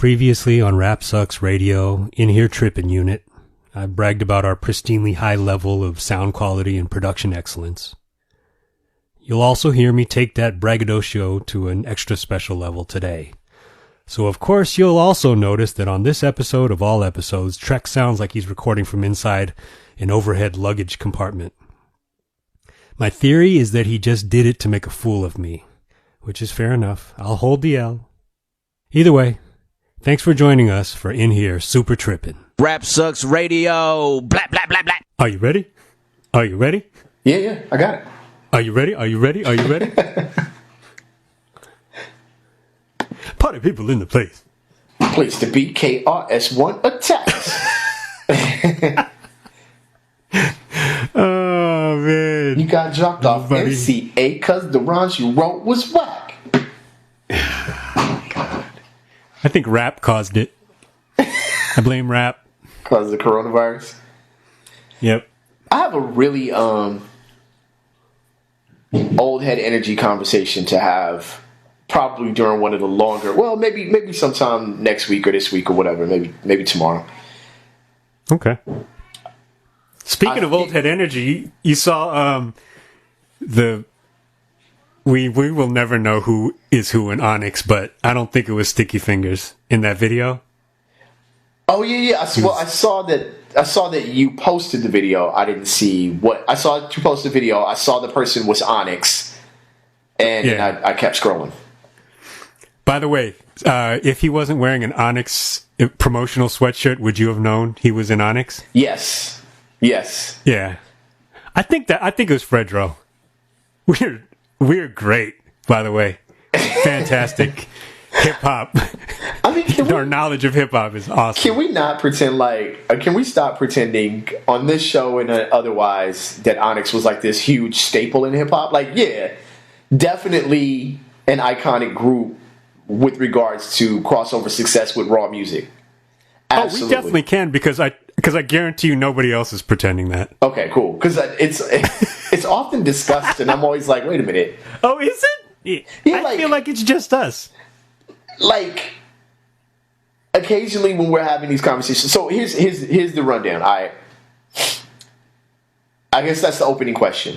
Previously on Rap Sucks Radio, in Here Trippin unit, I bragged about our pristinely high level of sound quality and production excellence. You'll also hear me take that braggadocio to an extra special level today. So of course you'll also notice that on this episode of all episodes, Trek sounds like he's recording from inside an overhead luggage compartment. My theory is that he just did it to make a fool of me, which is fair enough. I'll hold the L. Either way, thanks for joining us for In Here Super Trippin'. Rap Sucks Radio. Blah, blah, blah, blah. Are you ready? Are you ready? Yeah, I got it. Are you ready? Are you ready? Are you ready? Party people in the place. Place to be KRS-One attacks. Oh, man. You got dropped off NCA because the rhymes you wrote was whack. I think rap caused it. I blame rap. Because of the coronavirus? Yep. I have a really old head energy conversation to have probably during one of the longer, well, maybe sometime next week or this week or whatever, maybe tomorrow. Okay. Speaking of old head energy, you saw we will never know who is who in Onyx, but I don't think it was Sticky Fingers in that video. Oh yeah. Well, I saw that you posted the video. I didn't see what I saw. You posted the video. I saw the person was Onyx, and I kept scrolling. By the way, if he wasn't wearing an Onyx promotional sweatshirt, would you have known he was in Onyx? Yes. Yeah. I think it was Fredro. We're great, by the way. Fantastic hip hop. I mean, our knowledge of hip hop is awesome. Can we not pretend can we stop pretending on this show and otherwise that Onyx was like this huge staple in hip hop? Like, yeah, definitely an iconic group with regards to crossover success with raw music. Absolutely. Oh, we definitely can because I guarantee you nobody else is pretending that. Okay, cool. Because it's often discussed, and I'm always like, wait a minute. Oh, is it? Yeah, I feel like it's just us. Like, occasionally when we're having these conversations. So here's the rundown. I guess that's the opening question.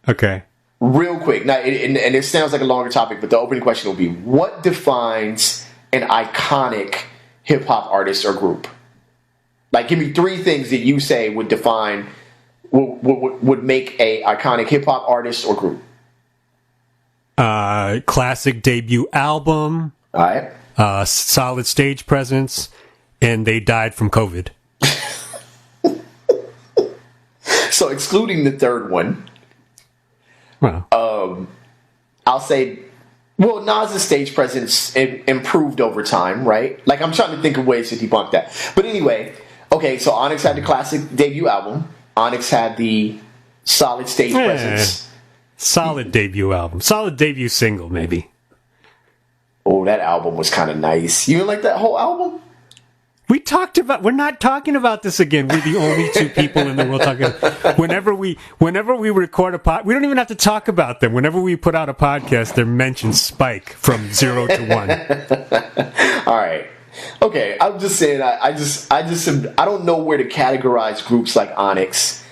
Okay. Real quick. Now, and it sounds like a longer topic, but the opening question will be: what defines an iconic hip hop artist or group? Like, give me three things that you say would define, would make a iconic hip hop artist or group. Classic debut album. All right. Solid stage presence, and they died from COVID. So, excluding the third one, well, I'll say, well, Nas' stage presence improved over time, right? Like, I'm trying to think of ways to debunk that. But anyway, okay, so Onyx had the classic debut album. Onyx had the solid stage presence. Solid debut album. Solid debut single, maybe. Oh, that album was kind of nice. You didn't like that whole album? We're not talking about this again. We're the only two people in the world talking. Whenever we record a pod, we don't even have to talk about them. Whenever we put out a podcast, they're mentioned spike from 0 to 1. All right. Okay. I'm just saying, I don't know where to categorize groups like Onyx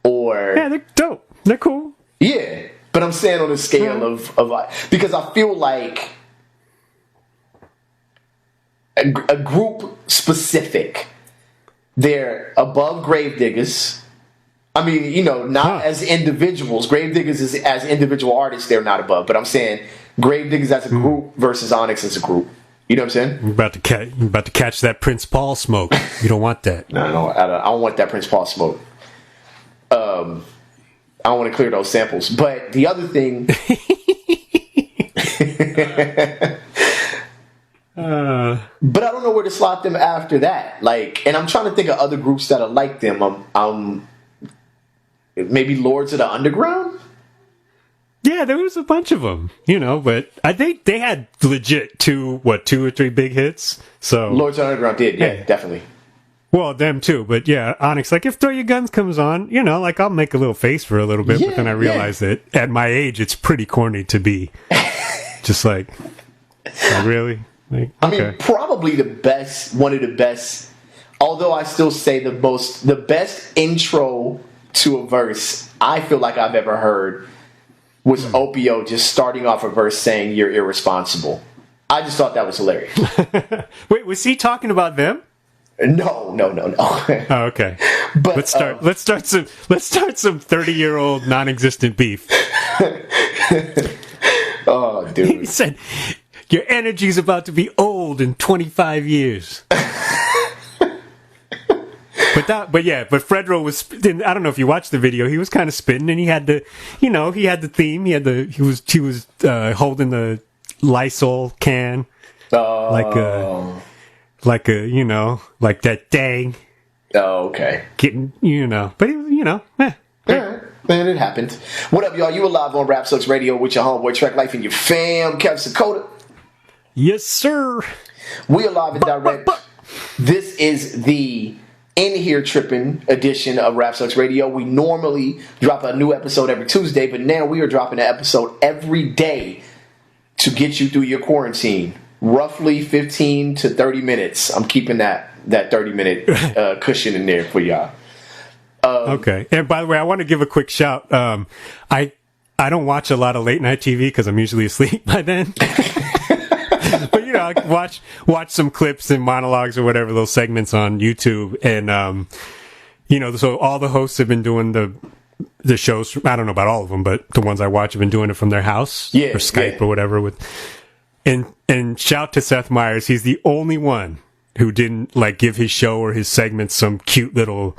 or. Yeah, they're dope. They're cool. Yeah. But I'm saying on a scale of because I feel like a group specific, they're above Gravediggers. I mean, not as individuals. Gravediggers as individual artists, they're not above. But I'm saying Gravediggers as a group versus Onyx as a group. You know what I'm saying? You're about to catch that Prince Paul smoke. You don't want that. No, I don't want that Prince Paul smoke. I don't want to clear those samples. But the other thing. But I don't know where to slot them after that. Like, and I'm trying to think of other groups that are like them. Maybe Lords of the Underground. Yeah, there was a bunch of them, but I think they had legit two or three big hits. So Lords of the Underground did, yeah, definitely. Well, them too, but yeah, Onyx, like if Throw Your Guns comes on, like I'll make a little face for a little bit, but then I realize that at my age, it's pretty corny to be just like, oh, really? Like, I mean, probably one of the best. Although I still say the best intro to a verse I feel like I've ever heard was Opio just starting off a verse saying "You're irresponsible." I just thought that was hilarious. Wait, was he talking about them? No. Oh, okay. But let's start some 30-year-old non-existent beef. Oh, dude. He said, "Your energy's about to be old in 25 years." But Fredro was. I don't know if you watched the video. He was kind of spitting, and he had the theme. He was holding the Lysol can, like that dang. Oh, okay. Getting, but Yeah, man, it happened. What up, y'all? You were live on Rap Sucks Radio with your homeboy Trek Life and your fam, Kev Sakota. Yes, sir. We are live and direct. This is the Here Trippin edition of Rap Sucks Radio. We normally drop a new episode every Tuesday, but now we are dropping an episode every day to get you through your quarantine. Roughly 15 to 30 minutes. I'm keeping that 30-minute cushion in there for y'all. Okay. And by the way, I want to give a quick shout. I don't watch a lot of late night TV because I'm usually asleep by then. But I watch some clips and monologues or whatever, those segments on YouTube, and so all the hosts have been doing the shows. I don't know about all of them, but the ones I watch have been doing it from their house or Skype or whatever. And shout to Seth Meyers. He's the only one who didn't give his show or his segments some cute little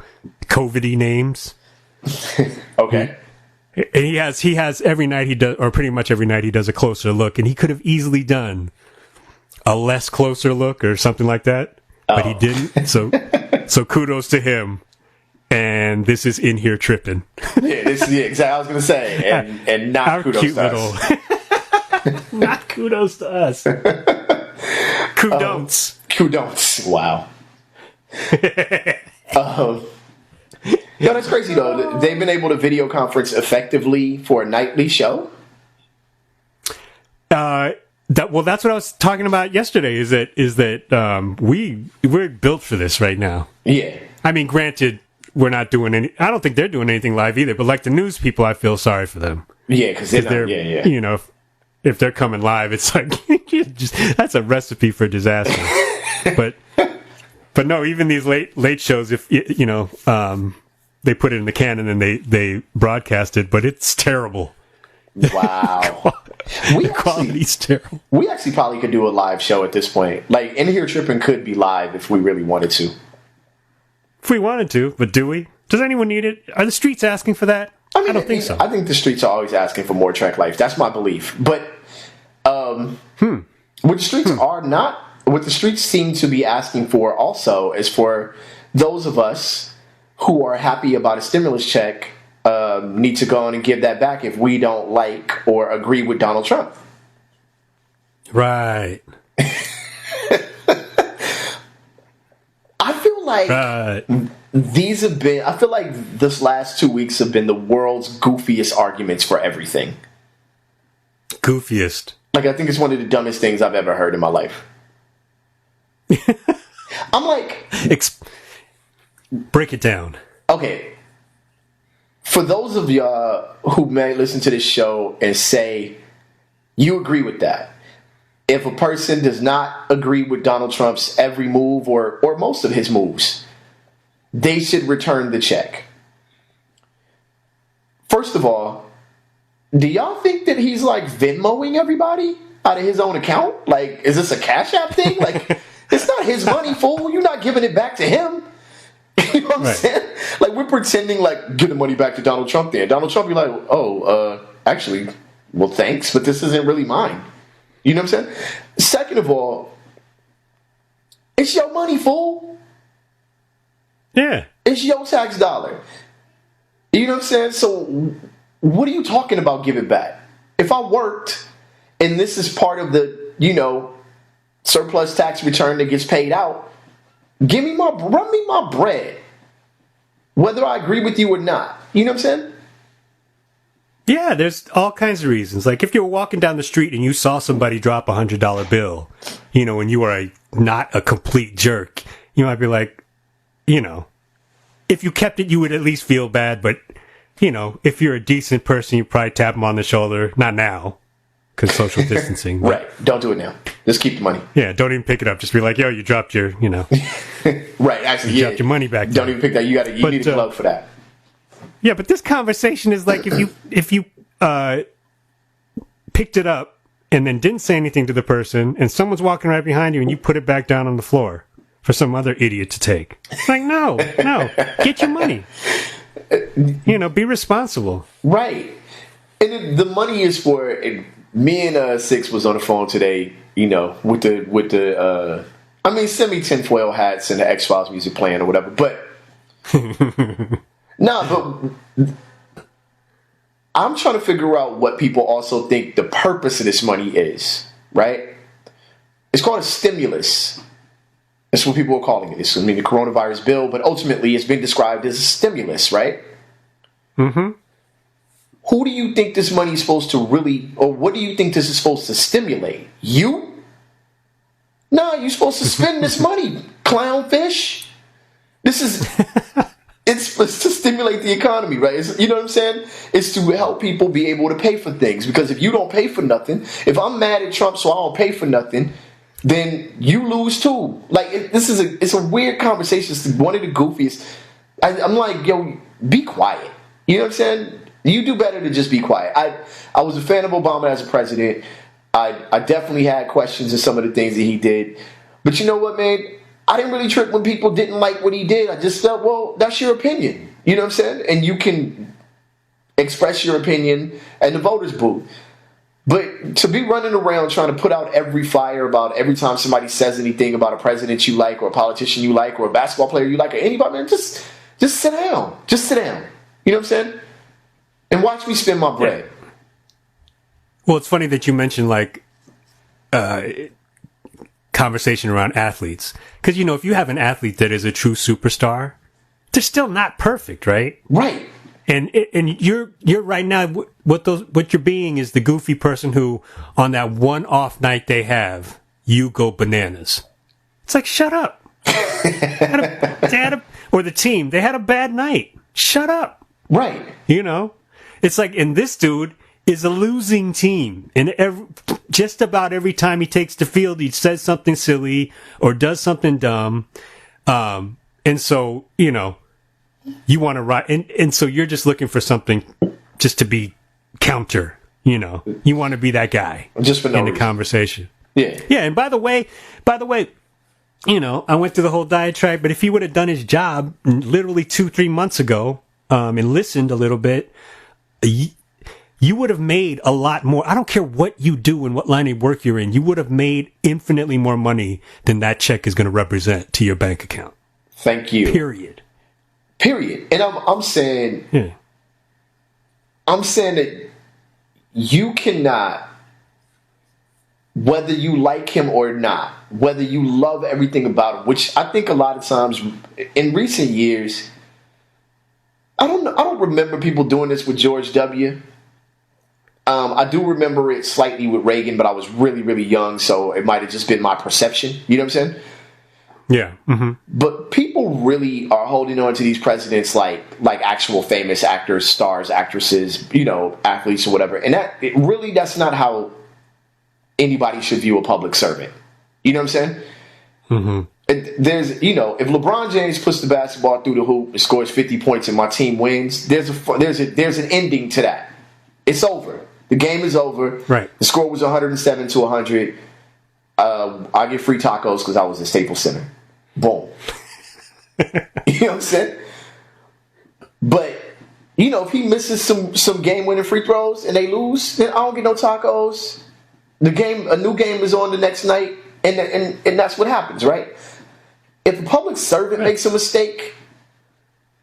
COVID-y names. Okay. And he has every night he does, or pretty much every night he does a closer look, and he could have easily done a less closer look or something like that, but he didn't. So kudos to him. And this is In Here Trippin. Exactly. I was gonna say, and not our kudos cute to little, us. Not kudos to us. Kudon'ts. Kudon'ts. Wow. That's crazy though. They've been able to video conference effectively for a nightly show. That's what I was talking about yesterday. Is that we're built for this right now. Yeah. I mean, granted, we're not doing any. I don't think they're doing anything live either. But the news people, I feel sorry for them. Yeah, because they're. Yeah. If they're coming live, it's like that's a recipe for disaster. but no, even these late shows, if they put it in the can and then they broadcast it, but it's terrible. Wow. The quality's terrible. We actually probably could do a live show at this point. In Here Trippin could be live if we really wanted to. If we wanted to, but do we? Does anyone need it? Are the streets asking for that? I don't think so. I think the streets are always asking for more Trek Life. That's my belief. But what the streets seem to be asking for also is for those of us who are happy about a stimulus check need to go on and give that back if we don't like or agree with Donald Trump. Right. I feel like I feel like this last 2 weeks have been the world's goofiest arguments for everything. Goofiest. I think it's one of the dumbest things I've ever heard in my life. I'm like... break it down. Okay. For those of y'all who may listen to this show and say, you agree with that. If a person does not agree with Donald Trump's every move or most of his moves, they should return the check. First of all, do y'all think that he's Venmoing everybody out of his own account? Is this a Cash App thing? It's not his money, fool. You're not giving it back to him. You know what I'm saying? We're pretending give the money back to Donald Trump there. Donald Trump be actually, well, thanks, but this isn't really mine. You know what I'm saying? Second of all, it's your money, fool. Yeah. It's your tax dollar. You know what I'm saying? So what are you talking about giving back? If I worked and this is part of the, surplus tax return that gets paid out, run me my bread. Whether I agree with you or not. You know what I'm saying? Yeah, there's all kinds of reasons. Like if you were walking down the street and you saw somebody drop $100 bill, and you are not a complete jerk, you might be like, if you kept it, you would at least feel bad. But, if you're a decent person, you probably tap them on the shoulder. Not now, because social distancing. Right. Don't do it now. Just keep the money. Yeah, don't even pick it up. Just be like, yo, you dropped your, Right, actually, you dropped your money back. Don't even pick that. You need a glove for that. Yeah, but this conversation is like if you picked it up and then didn't say anything to the person, and someone's walking right behind you, and you put it back down on the floor for some other idiot to take. It's like, no, get your money. Be responsible. Right. And the money is for. And me and Six was on the phone today. With the send me tinfoil hats and the X-Files music playing or whatever, but. No, but I'm trying to figure out what people also think the purpose of this money is, right? It's called a stimulus. That's what people are calling it. It's the coronavirus bill, but ultimately it's been described as a stimulus, right? Mm-hmm. Who do you think this money is supposed to or what do you think this is supposed to stimulate? You? No, you're supposed to spend this money, clownfish. This is... It's to stimulate the economy, right? You know what I'm saying? It's to help people be able to pay for things. Because if you don't pay for nothing, if I'm mad at Trump so I don't pay for nothing, then you lose too. Like, it's a weird conversation. It's one of the goofiest. I'm like, yo, be quiet. You know what I'm saying? You do better to just be quiet. I was a fan of Obama as a president. I definitely had questions of some of the things that he did. But you know what, man? I didn't really trip when people didn't like what he did. I just felt, well, that's your opinion. You know what I'm saying? And you can express your opinion at the voters' booth. But to be running around trying to put out every fire about every time somebody says anything about a president you like or a politician you like or a basketball player you like or anybody, man, just sit down. Just sit down. You know what I'm saying? And watch me spend my bread. Yeah. Well, it's funny that you mentioned, conversation around athletes, because if you have an athlete that is a true superstar, they're still not perfect, right? And you're right now, what you're being is the goofy person who on that one off night they have, you go bananas. It's like, shut up. Or the team, they had a bad night, shut up. Right. It's like, and this dude is a losing team. And just about every time he takes the field, he says something silly or does something dumb. And so, you want to write. And so you're just looking for something just to be counter. You want to be that guy just for no in the reason. Conversation. Yeah. Yeah. And by the way, I went through the whole diatribe, but if he would have done his job literally 2-3 months ago, and listened a little bit, you would have made a lot more. I don't care what you do and what line of work you're in. You would have made infinitely more money than that check is going to represent to your bank account. Thank you. Period. And I'm saying, I'm saying that you cannot, whether you like him or not, whether you love everything about him, which I think a lot of times in recent years, I don't remember people doing this with George W. I do remember it slightly with Reagan, but I was really, really young, so it might have just been my perception. You know what I'm saying? Yeah. Mm-hmm. But people really are holding on to these presidents like actual famous actors, stars, actresses, athletes or whatever. And that's not how anybody should view a public servant. You know what I'm saying? Mm-hmm. There's, if LeBron James puts the basketball through the hoop and scores 50 points and my team wins, there's an ending to that. It's over. The game is over. Right. The score was 107 to 100. I get free tacos because I was at Staples Center. Boom. You know what I'm saying? But, if he misses some game-winning free throws and they lose, then I don't get no tacos. A new game is on the next night, and that's what happens, right? If a public servant makes a mistake,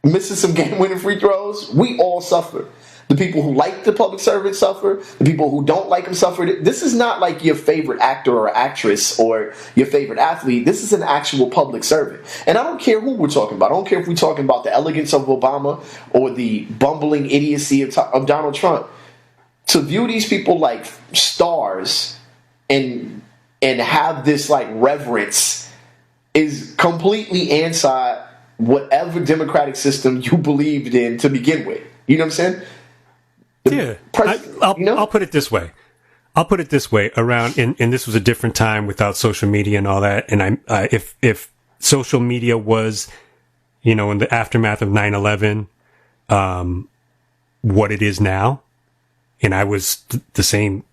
misses some game-winning free throws, we all suffer. The people who like the public servant suffer. The people who don't like him suffer. This is not like your favorite actor or actress or your favorite athlete. This is an actual public servant. And I don't care who we're talking about. I don't care if we're talking about the elegance of Obama or the bumbling idiocy of Donald Trump. to view these people like stars and have this like reverence is completely anti whatever democratic system you believed in to begin with. You know what I'm saying? I'll put it this way. Around, and this was a different time without social media and all that. And if social media was, in the aftermath of 9/11, what it is now, and I was the same,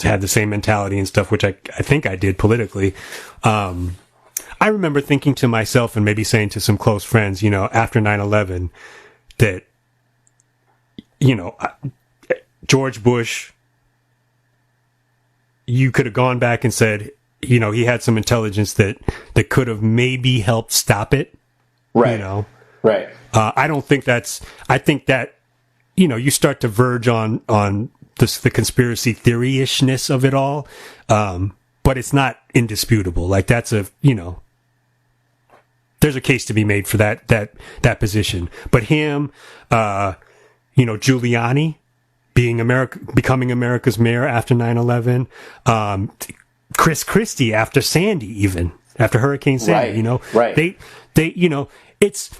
had the same mentality and stuff, which I think I did politically. I remember thinking to myself and maybe saying to some close friends, after 9/11, that, George Bush, you could have gone back and said, he had some intelligence that could have maybe helped stop it. Right. Right. I don't think I think that, you start to verge on the conspiracy theory-ishness of it all. But it's not indisputable. Like that's there's a case to be made for that position. But him, Giuliani becoming America's mayor after 9/11, Chris Christie after Sandy, even after Hurricane Sandy, right. they it's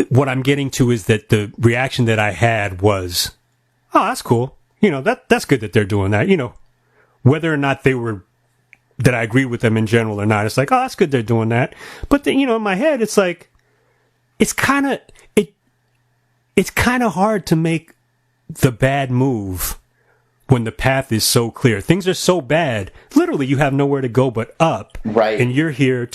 what I'm getting to is that the reaction that I had was, oh, that's cool. That's good that they're doing that. Whether or not that I agree with them in general or not, it's like, oh, that's good they're doing that. But then, in my head, it's like, it's kind of hard to make the bad move when the path is so clear. Things are so bad, literally you have nowhere to go but up. Right. And you're here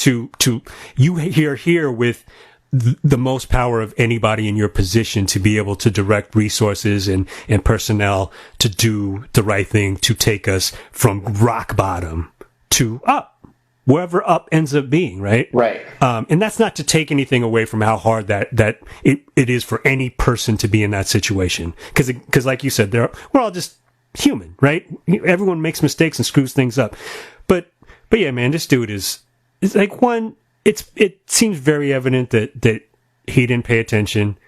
you're here with the most power of anybody in your position to be able to direct resources and personnel to do the right thing, to take us from rock bottom to up, wherever up ends up being, right? Right. And that's not to take anything away from how hard that it is for any person to be in that situation. Because like you said, we're all just human, right? Everyone makes mistakes and screws things up. But yeah, man, this dude is like one. It seems very evident that he didn't pay attention,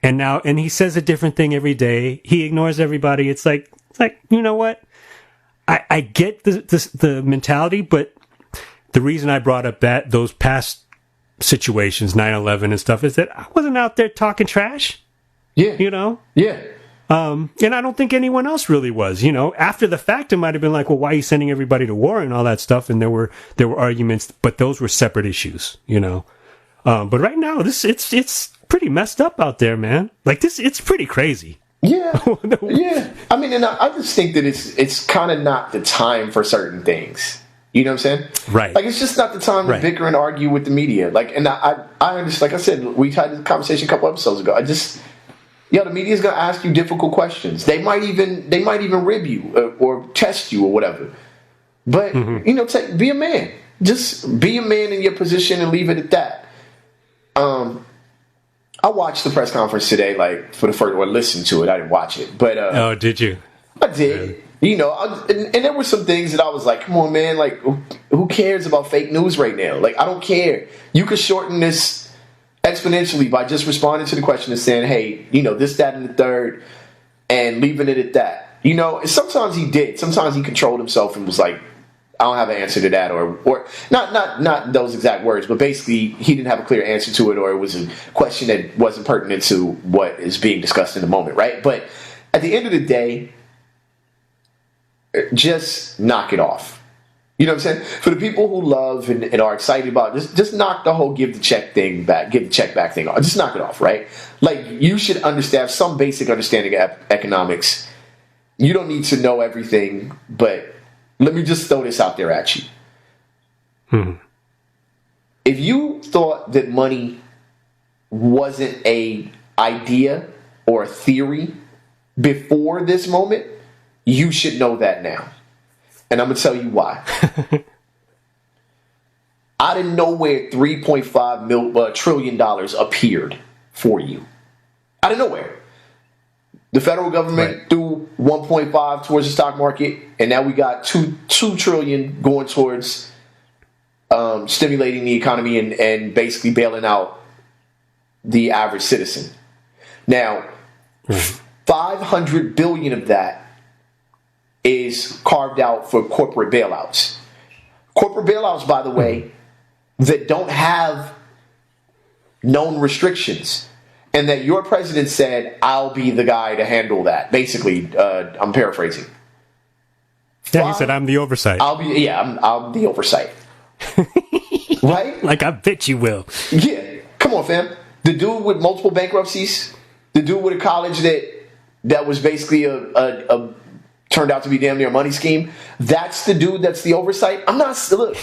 and he says a different thing every day. He ignores everybody. It's like you know what? I get the mentality, but the reason I brought up those past situations, 9/11 and stuff, is that I wasn't out there talking trash. Yeah. Yeah. And I don't think anyone else really was. After the fact, it might have been like, well, why are you sending everybody to war and all that stuff? And there were arguments, but those were separate issues. But right now, it's pretty messed up out there, man. Like this, it's pretty crazy. Yeah, yeah. I mean, and I just think that it's kind of not the time for certain things. You know what I'm saying? Right. Like it's just not the time to bicker and argue with the media. Like, and I understand. Like I said, we had this conversation a couple episodes ago. The media is going to ask you difficult questions. They might even rib you or test you or whatever. But be a man. Just be a man in your position and leave it at that. I watched the press conference today, like for the first, or listened to it. I didn't watch it, but oh, did you? I did. And there were some things that I was like, come on, man. Like, who cares about fake news right now? Like, I don't care. You could shorten this exponentially by just responding to the question and saying, hey, this, that, and the third, and leaving it at that. And sometimes he did. Sometimes he controlled himself and was like, I don't have an answer to that, or not those exact words, but basically he didn't have a clear answer to it, or it was a question that wasn't pertinent to what is being discussed in the moment, right? But at the end of the day, just knock it off. You know what I'm saying? For the people who love and are excited about it, just knock the whole give the check back thing off. Just knock it off, right? Like, you should have some basic understanding of economics. You don't need to know everything, but let me just throw this out there at you. If you thought that money wasn't a idea or a theory before this moment, you should know that now. And I'm going to tell you why. Out of nowhere, $3.5 trillion appeared for you. Out of nowhere. The federal government threw 1.5 towards the stock market, and now we got 2 trillion going towards stimulating the economy and basically bailing out the average citizen. Now, $500 billion of that is carved out for corporate bailouts. Corporate bailouts, by the way, that don't have known restrictions. And that your president said, I'll be the guy to handle that. Basically, I'm paraphrasing. Yeah, he said, I'm the oversight. I'll be the oversight. Right? Like, I bet you will. Yeah. Come on, fam. The dude with multiple bankruptcies, the dude with a college that was basically a turned out to be damn near a money scheme. That's the dude that's the oversight. I'm not, look,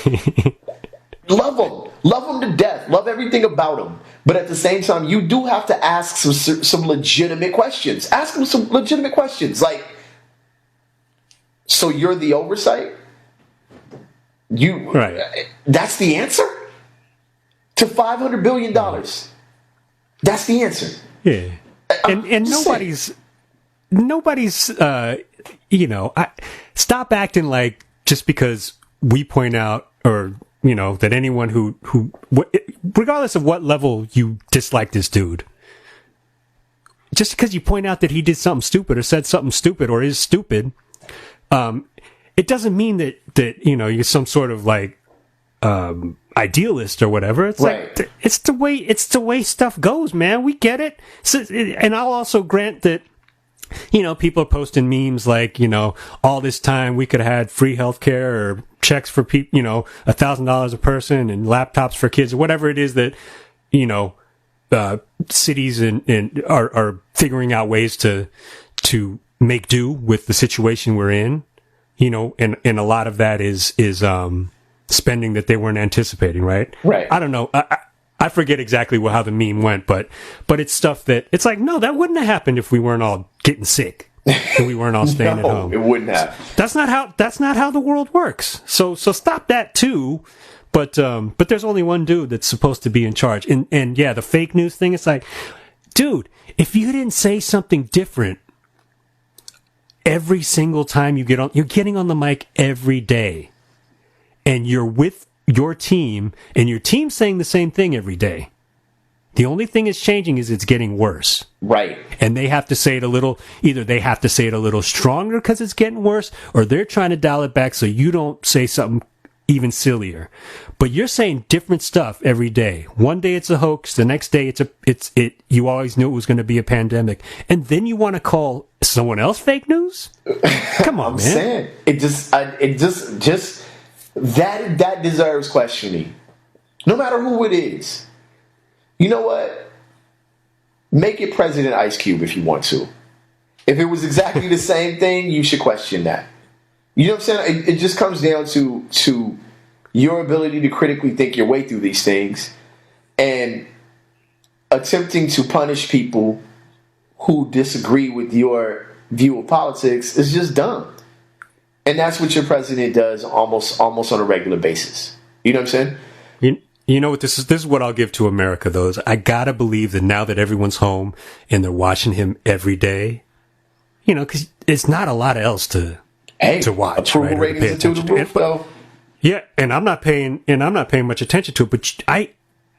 love him to death. Love everything about him. But at the same time, you do have to ask some legitimate questions. Ask him some legitimate questions. Like, so you're the oversight? Right. That's the answer? To $500 billion. That's the answer. Yeah. And nobody's stop acting like just because we point out or that anyone who regardless of what level you dislike this dude, just because you point out that he did something stupid or said something stupid or is stupid, it doesn't mean that you're some sort of like idealist or whatever. It's right. Like it's the way stuff goes, man. We get it. So, and I'll also grant that people are posting memes like, all this time we could have had free healthcare or checks for people, $1,000 a person and laptops for kids or whatever it is that, cities and are figuring out ways to make do with the situation we're in, and a lot of that is spending that they weren't anticipating, right? Right. I don't know. I forget exactly how the meme went, but it's stuff that it's like, no, that wouldn't have happened if we weren't all getting sick and we weren't all staying at home. It wouldn't have. That's not how the world works. So stop that too. But there's only one dude that's supposed to be in charge. And yeah, the fake news thing, it's like, dude, if you didn't say something different every single time you're getting on the mic every day and you're with your team and your team's saying the same thing every day. The only thing that's changing is it's getting worse. Right. And they have to say it either they have to say it a little stronger because it's getting worse, or they're trying to dial it back so you don't say something even sillier. But you're saying different stuff every day. One day it's a hoax, the next day you always knew it was going to be a pandemic. And then you want to call someone else fake news? Come on, I'm man. saying it just that deserves questioning. No matter who it is. You know what? Make it President Ice Cube if you want to. If it was exactly the same thing, you should question that. You know what I'm saying? It just comes down to your ability to critically think your way through these things and attempting to punish people who disagree with your view of politics is just dumb. And that's what your president does almost on a regular basis. You know what I'm saying? You know what, this is what I'll give to America, though, is I gotta believe that now that everyone's home and they're watching him every day, because it's not a lot else to watch. Approval right, ratings are through the roof, though. Yeah, and I'm not paying much attention to it, but I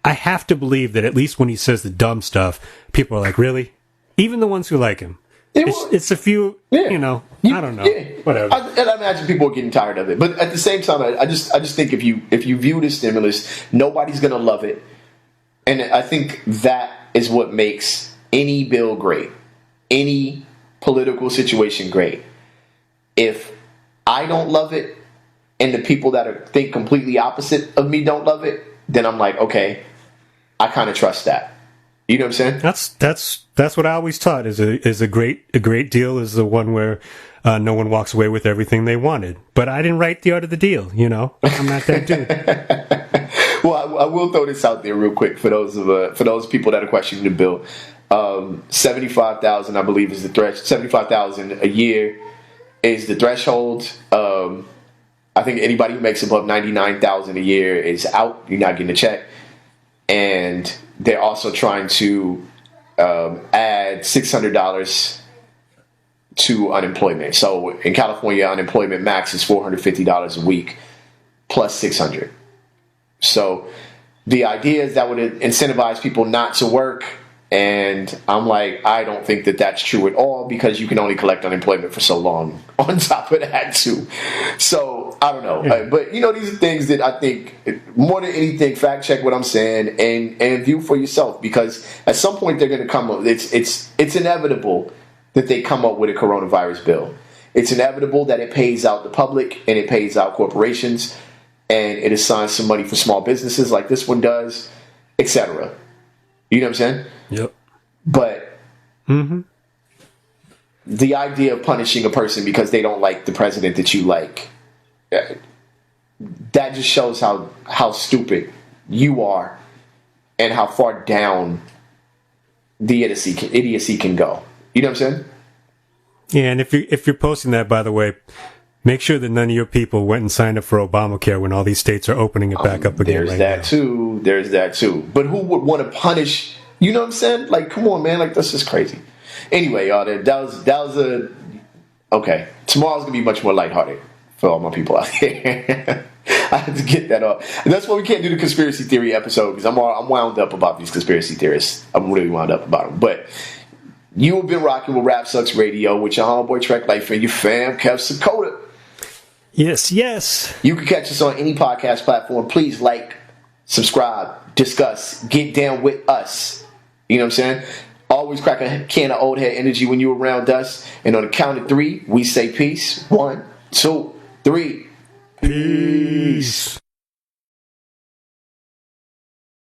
have to believe that at least when he says the dumb stuff, people are like, really? Even the ones who like him. It's a few, I don't know. Yeah. Whatever. And I imagine people are getting tired of it. But at the same time, I just think if you view the stimulus, nobody's going to love it. And I think that is what makes any bill great, any political situation great. If I don't love it and the people that think completely opposite of me don't love it, then I'm like, okay, I kind of trust that. You know what I'm saying? That's what I always taught is a great deal is the one where no one walks away with everything they wanted. But I didn't write the art of the deal. I'm not that dude. Well, I will throw this out there real quick for those people that are questioning the bill. 75,000, I believe, is the threshold. 75,000 a year is the threshold. I think anybody who makes above 99,000 a year is out. You're not getting a check. And they're also trying to add $600 to unemployment. So in California, unemployment max is $450 a week plus $600. So the idea is that would incentivize people not to work And I'm like, I don't think that that's true at all, because you can only collect unemployment for so long on top of that too. So I don't know. Yeah. But these are things that I think, more than anything, fact check what I'm saying and view for yourself, because at some point they're going to come up. It's inevitable that they come up with a coronavirus bill. It's inevitable that it pays out the public and it pays out corporations, and it assigns some money for small businesses like this one does, etc. You know what I'm saying? Yep. But the idea of punishing a person because they don't like the president that you like, that just shows how stupid you are and how far down the idiocy can go. You know what I'm saying? Yeah, and if you're posting that, by the way, make sure that none of your people went and signed up for Obamacare when all these states are opening it back up again. There's that too. But who would want to punish? You know what I'm saying? Like, come on, man. Like, that's just crazy. Anyway, y'all, that was a okay. Tomorrow's gonna be much more lighthearted for all my people out there. I have to get that off. And that's why we can't do the conspiracy theory episode, because I'm wound up about these conspiracy theorists. I'm really wound up about them. But you have been rocking with Rap Sucks Radio with your homeboy Trek Life and your fam, Kev Sakota. Yes. You can catch us on any podcast platform. Please like, subscribe, discuss, get down with us. You know what I'm saying? Always crack a can of old head energy when you're around us. And on the count of 3, we say peace. 1, 2, 3. Peace.